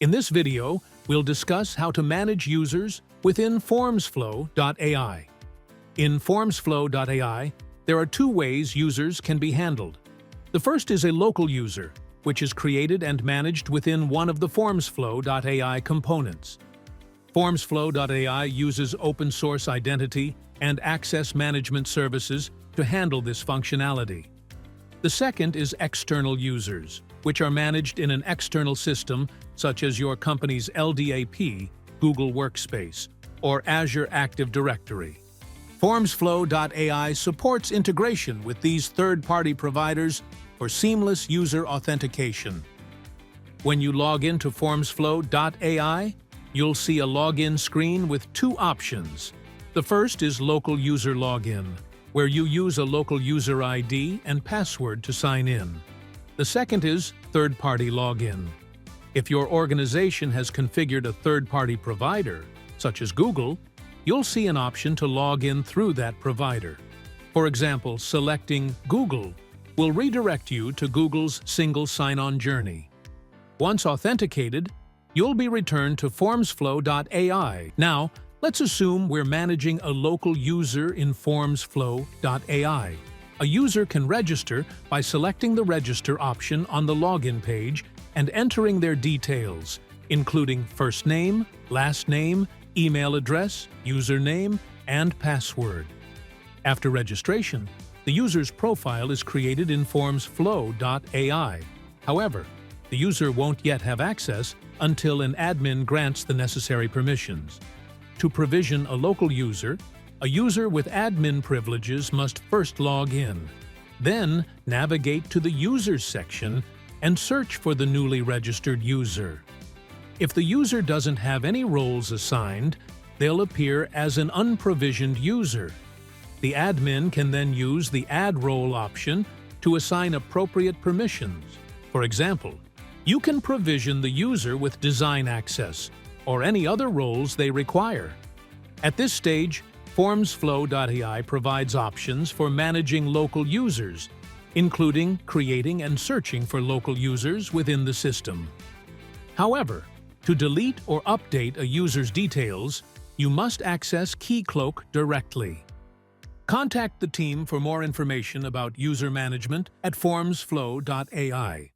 In this video, we'll discuss how to manage users within formsflow.ai. In formsflow.ai, there are two ways users can be handled. The first is a local user, which is created and managed within one of the formsflow.ai components. Formsflow.ai uses open-source identity and access management services to handle this functionality. The second is external users, which are managed in an external system such as your company's LDAP, Google Workspace, or Azure Active Directory. Formsflow.ai supports integration with these third-party providers for seamless user authentication. When you log into formsflow.ai, you'll see a login screen with two options. The first is Local User Login, where you use a local user ID and password to sign in. The second is Third-Party Login. If your organization has configured a third-party provider, such as Google, you'll see an option to log in through that provider. For example, selecting Google will redirect you to Google's single sign-on journey. Once authenticated, you'll be returned to formsflow.ai. Now, let's assume we're managing a local user in formsflow.ai. A user can register by selecting the Register option on the login page and entering their details, including first name, last name, email address, username, and password. After registration, the user's profile is created in formsflow.ai. However, the user won't yet have access until an admin grants the necessary permissions. To provision a local user, a user with admin privileges must first log in, then navigate to the Users section and search for the newly registered user. If the user doesn't have any roles assigned, they'll appear as an unprovisioned user. The admin can then use the Add Role option to assign appropriate permissions. For example, you can provision the user with design access or any other roles they require. At this stage, formsflow.ai provides options for managing local users, including creating and searching for local users within the system. However, to delete or update a user's details, you must access KeyCloak directly. Contact the team for more information about user management at formsflow.ai.